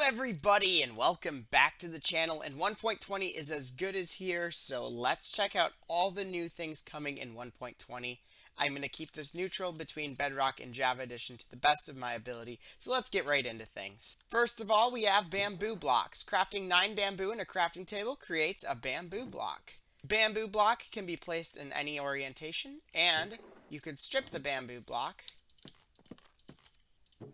everybody, and welcome back to the channel. And 1.20 is as good as here, so let's check out all the new things coming in 1.20. I'm going to keep this neutral between Bedrock and Java Edition to the best of my ability, so let's get right into things. First of all, we have bamboo blocks. Crafting 9 bamboo in a crafting table creates a bamboo block. Bamboo block can be placed in any orientation, and you could strip the bamboo block.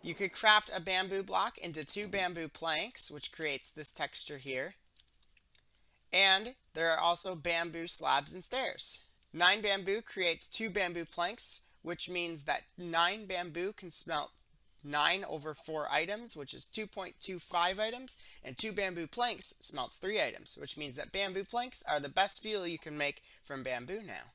You could craft a bamboo block into 2 bamboo planks, which creates this texture here. And there are also bamboo slabs and stairs. 9 bamboo creates 2 bamboo planks, which means that 9 bamboo can smelt 9 over 4 items, which is 2.25 items, and 2 bamboo planks smelts 3 items, which means that bamboo planks are the best fuel you can make from bamboo now.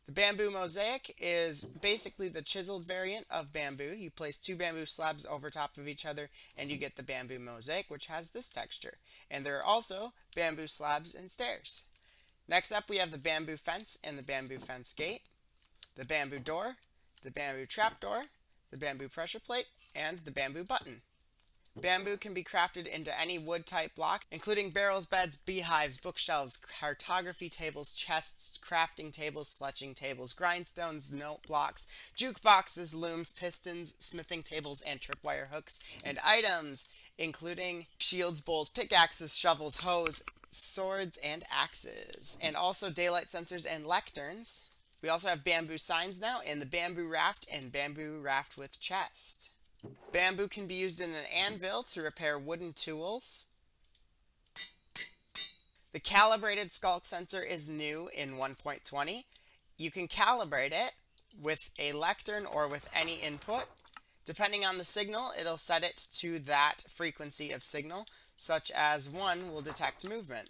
The bamboo mosaic is basically the chiseled variant of bamboo. You place 2 bamboo slabs over top of each other and you get the bamboo mosaic, which has this texture. And there are also bamboo slabs and stairs. Next up, we have the bamboo fence and the bamboo fence gate, the bamboo door, the bamboo trapdoor, the bamboo pressure plate, and the bamboo button. Bamboo can be crafted into any wood type block, including barrels, beds, beehives, bookshelves, cartography tables, chests, crafting tables, fletching tables, grindstones, note blocks, jukeboxes, looms, pistons, smithing tables, and tripwire hooks, and items including shields, bowls, pickaxes, shovels, hoes, swords, and axes, and also daylight sensors and lecterns. We also have bamboo signs now, and the bamboo raft and bamboo raft with chest. Bamboo can be used in an anvil to repair wooden tools. The calibrated skulk sensor is new in 1.20. You can calibrate it with a lectern or with any input. Depending on the signal, it'll set it to that frequency of signal, such as 1 will detect movement.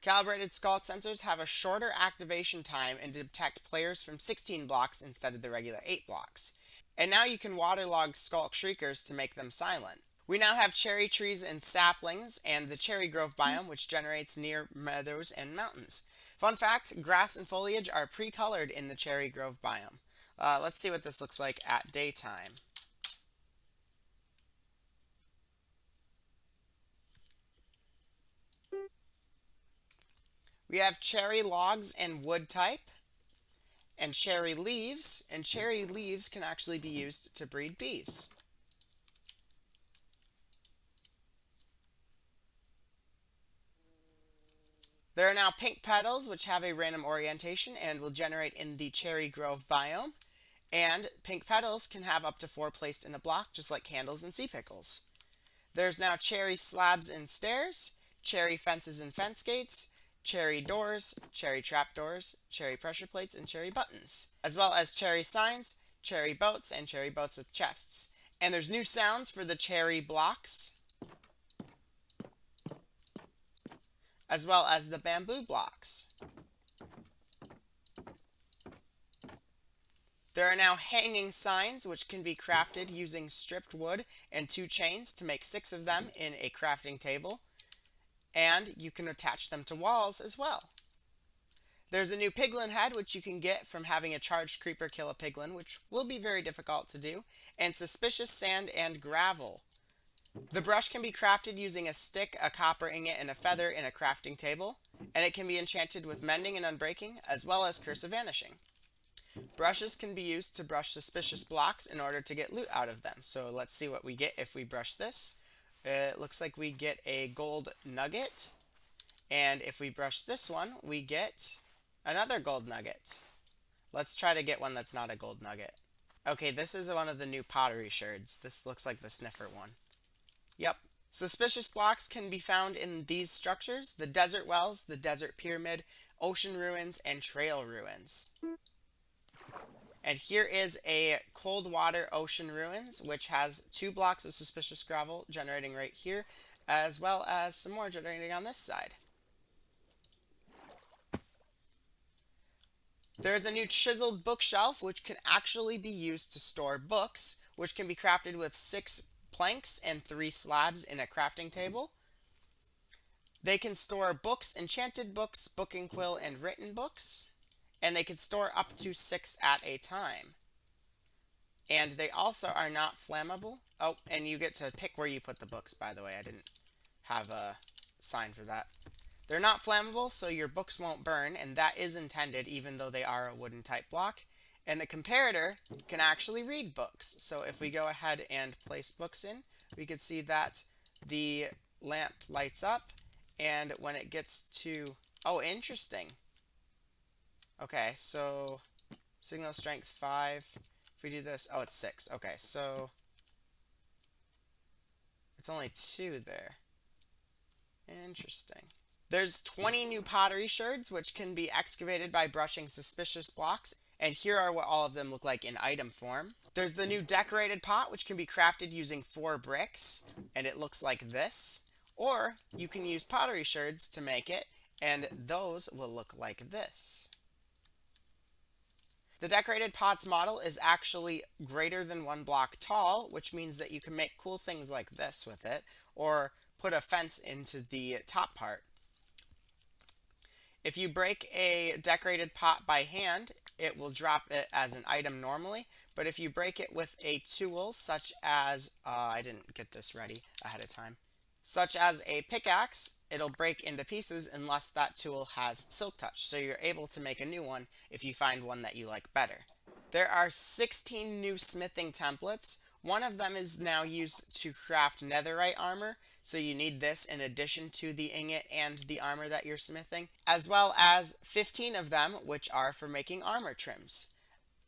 Calibrated skulk sensors have a shorter activation time and detect players from 16 blocks instead of the regular 8 blocks. And now you can waterlog skulk shriekers to make them silent. We now have cherry trees and saplings and the cherry grove biome, which generates near meadows and mountains. Fun fact, grass and foliage are pre-colored in the cherry grove biome. Let's see what this looks like at daytime. We have cherry logs and wood type, and cherry leaves can actually be used to breed bees. There are now pink petals, which have a random orientation and will generate in the cherry grove biome, and pink petals can have up to 4 placed in a block, just like candles and sea pickles. There's now cherry slabs and stairs, cherry fences and fence gates, cherry doors, cherry trapdoors, cherry pressure plates, and cherry buttons, as well as cherry signs, cherry boats, and cherry boats with chests. And there's new sounds for the cherry blocks, as well as the bamboo blocks. There are now hanging signs, which can be crafted using stripped wood and 2 chains to make 6 of them in a crafting table. And you can attach them to walls as well. There's a new piglin head, which you can get from having a charged creeper kill a piglin, which will be very difficult to do, and suspicious sand and gravel. The brush can be crafted using a stick, a copper ingot, and a feather in a crafting table, and it can be enchanted with mending and unbreaking, as well as curse of vanishing. Brushes can be used to brush suspicious blocks in order to get loot out of them. So let's see what we get if we brush this. It looks like we get a gold nugget, and if we brush this one, we get another gold nugget. Let's try to get one that's not a gold nugget. Okay, this is one of the new pottery sherds. This looks like the sniffer one. Yep. Suspicious blocks can be found in these structures: the desert wells, the desert pyramid, ocean ruins, and trail ruins. And here is a cold water ocean ruins, which has 2 blocks of suspicious gravel generating right here, as well as some more generating on this side. There is a new chiseled bookshelf, which can actually be used to store books, which can be crafted with 6 planks and 3 slabs in a crafting table. They can store books, enchanted books, book and quill, and written books. And they can store up to 6 at a time. And they also are not flammable. Oh, and you get to pick where you put the books, by the way. I didn't have a sign for that. They're not flammable, so your books won't burn, and that is intended even though they are a wooden type block. And the comparator can actually read books. So if we go ahead and place books in, we can see that the lamp lights up, and when it gets to... Oh, interesting. Okay, so signal strength 5. If we do this, oh, it's 6. Okay, so it's only 2 there. Interesting. There's 20 new pottery sherds, which can be excavated by brushing suspicious blocks. And here are what all of them look like in item form. There's the new decorated pot, which can be crafted using 4 bricks, and it looks like this. Or you can use pottery sherds to make it, and those will look like this. The decorated pots model is actually greater than 1 block tall, which means that you can make cool things like this with it, or put a fence into the top part. If you break a decorated pot by hand, it will drop it as an item normally, but if you break it with a tool such as, I didn't get this ready ahead of time, such as a pickaxe, it'll break into pieces unless that tool has silk touch, so you're able to make a new one if you find one that you like better. There are 16 new smithing templates. One of them is now used to craft netherite armor, so you need this in addition to the ingot and the armor that you're smithing, as well as 15 of them which are for making armor trims.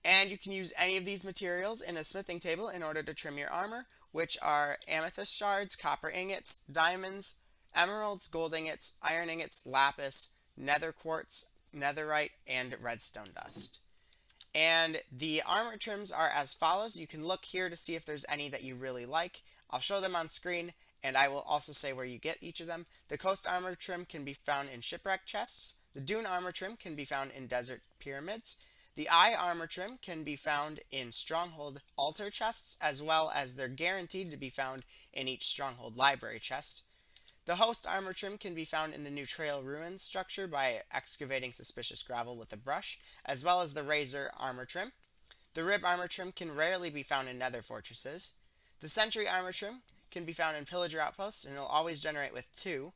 And you can use any of these materials in a smithing table in order to trim your armor, which are amethyst shards, copper ingots, diamonds, emeralds, gold ingots, iron ingots, lapis, nether quartz, netherite, and redstone dust. And the armor trims are as follows. You can look here to see if there's any that you really like. I'll show them on screen, and I will also say where you get each of them. The coast armor trim can be found in shipwreck chests. The dune armor trim can be found in desert pyramids. The eye armor trim can be found in stronghold altar chests, as well as they're guaranteed to be found in each stronghold library chest. The host armor trim can be found in the new trail ruins structure by excavating suspicious gravel with a brush, as well as the razor armor trim. The rib armor trim can rarely be found in nether fortresses. The sentry armor trim can be found in pillager outposts, and it'll always generate with 2.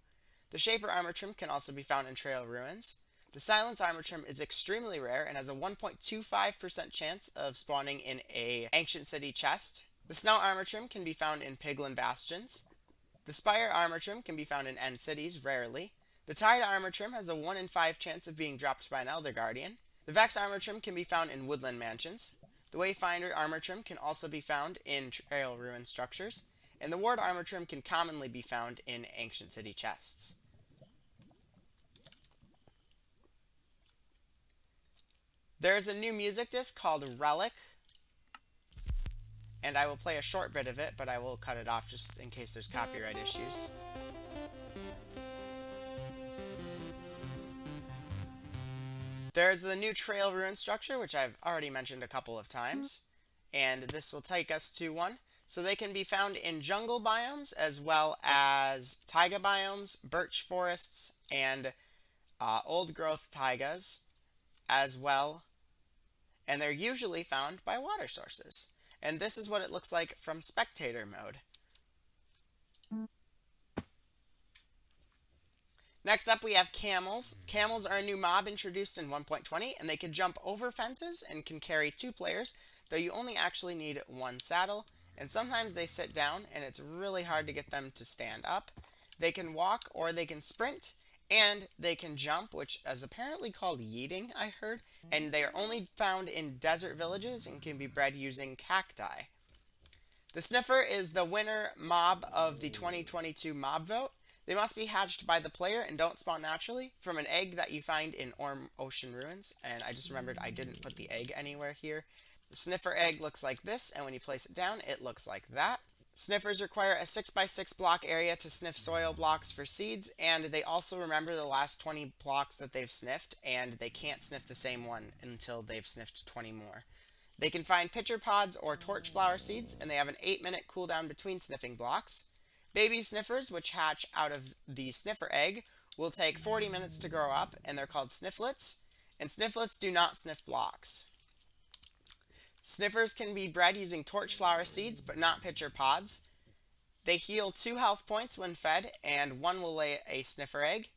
The shaper armor trim can also be found in trail ruins. The silence armor trim is extremely rare and has a 1.25% chance of spawning in a ancient city chest. The snow armor trim can be found in piglin bastions. The spire armor trim can be found in end cities, rarely. The tide armor trim has a 1 in 5 chance of being dropped by an elder guardian. The vex armor trim can be found in woodland mansions. The wayfinder armor trim can also be found in trail ruin structures. And the ward armor trim can commonly be found in ancient city chests. There's a new music disc called Relic, and I will play a short bit of it, but I will cut it off just in case there's copyright issues. There's the new trail ruin structure, which I've already mentioned a couple of times, and this will take us to one. So they can be found in jungle biomes, as well as taiga biomes, birch forests, and old growth taigas as well. And they're usually found by water sources. And this is what it looks like from spectator mode. Next up we have camels. Camels are a new mob introduced in 1.20, and they can jump over fences and can carry 2 players, though you only actually need 1 saddle. And sometimes they sit down, and it's really hard to get them to stand up. They can walk or they can sprint, and they can jump, which is apparently called yeeting, I heard. And they are only found in desert villages and can be bred using cacti. The sniffer is the winner mob of the 2022 mob vote. They must be hatched by the player and don't spawn naturally from an egg that you find in Orm Ocean Ruins. And I just remembered I didn't put the egg anywhere here. The sniffer egg looks like this, and when you place it down, it looks like that. Sniffers require a 6x6 block area to sniff soil blocks for seeds, and they also remember the last 20 blocks that they've sniffed, and they can't sniff the same one until they've sniffed 20 more. They can find pitcher pods or torch flower seeds, and they have an 8-minute cooldown between sniffing blocks. Baby sniffers, which hatch out of the sniffer egg, will take 40 minutes to grow up, and they're called snifflets, and snifflets do not sniff blocks. Sniffers can be bred using torchflower seeds, but not pitcher pods. They heal 2 health points when fed, and 1 will lay a sniffer egg.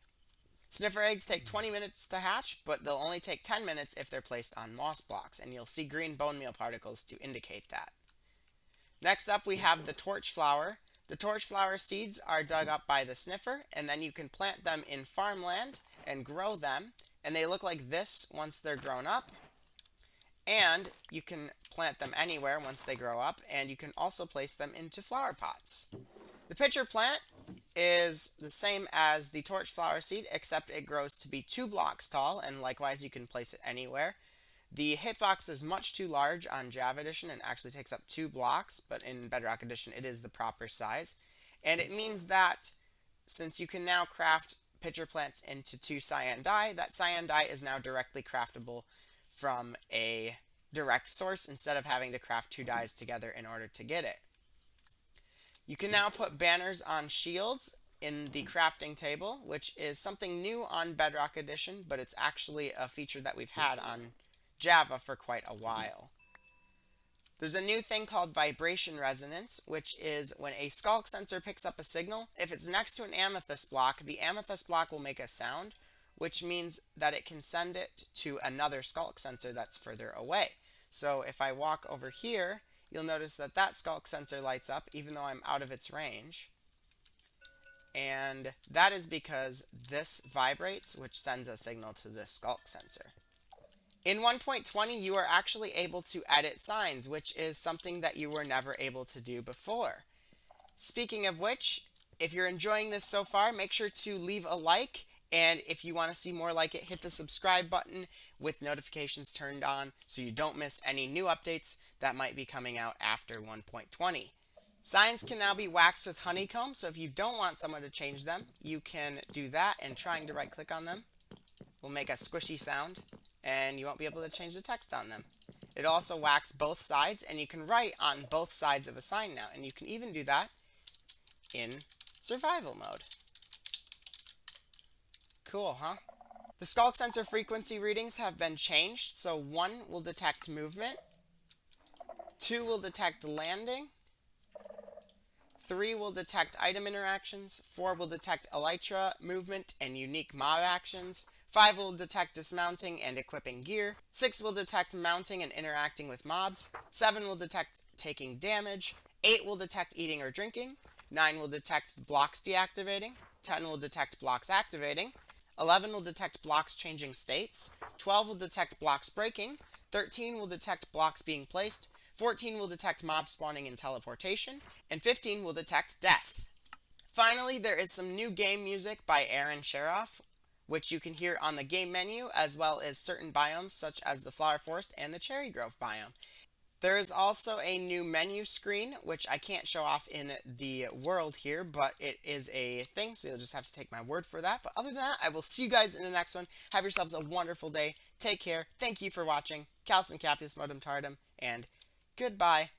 Sniffer eggs take 20 minutes to hatch, but they'll only take 10 minutes if they're placed on moss blocks, and you'll see green bone meal particles to indicate that. Next up, we have the torchflower. The torchflower seeds are dug up by the sniffer, and then you can plant them in farmland and grow them, and they look like this once they're grown up. And you can plant them anywhere once they grow up, and you can also place them into flower pots. The pitcher plant is the same as the torchflower seed, except it grows to be 2 blocks tall, and likewise you can place it anywhere. The hitbox is much too large on Java Edition and actually takes up 2 blocks, but in Bedrock Edition it is the proper size. And it means that since you can now craft pitcher plants into 2 cyan dye, that cyan dye is now directly craftable from a direct source instead of having to craft 2 dyes together in order to get it. You can now put banners on shields in the crafting table, which is something new on Bedrock Edition, but it's actually a feature that we've had on Java for quite a while. There's a new thing called vibration resonance, which is when a skulk sensor picks up a signal, if it's next to an amethyst block, the amethyst block will make a sound, which means that it can send it to another skulk sensor that's further away. So if I walk over here, you'll notice that that skulk sensor lights up even though I'm out of its range. And that is because this vibrates, which sends a signal to this skulk sensor. In 1.20, you are actually able to edit signs, which is something that you were never able to do before. Speaking of which, if you're enjoying this so far, make sure to leave a like, and if you want to see more like it, hit the subscribe button with notifications turned on so you don't miss any new updates that might be coming out after 1.20. Signs can now be waxed with honeycomb, so if you don't want someone to change them, you can do that, and trying to right click on them will make a squishy sound, and you won't be able to change the text on them. It also waxes both sides, and you can write on both sides of a sign now, and you can even do that in survival mode. Cool, huh? The skulk sensor frequency readings have been changed, so 1 will detect movement, 2 will detect landing, 3 will detect item interactions, 4 will detect elytra movement and unique mob actions, 5 will detect dismounting and equipping gear, 6 will detect mounting and interacting with mobs, 7 will detect taking damage, 8 will detect eating or drinking, 9 will detect blocks deactivating, 10 will detect blocks activating, 11 will detect blocks changing states, 12 will detect blocks breaking, 13 will detect blocks being placed, 14 will detect mob spawning and teleportation, and 15 will detect death. Finally, there is some new game music by Aaron Sheroff, which you can hear on the game menu, as well as certain biomes such as the Flower Forest and the Cherry Grove biome. There is also a new menu screen, which I can't show off in the world here, but it is a thing, so you'll just have to take my word for that. But other than that, I will see you guys in the next one. Have yourselves a wonderful day. Take care. Thank you for watching. Calcium Capulus Modum Tardum, and goodbye.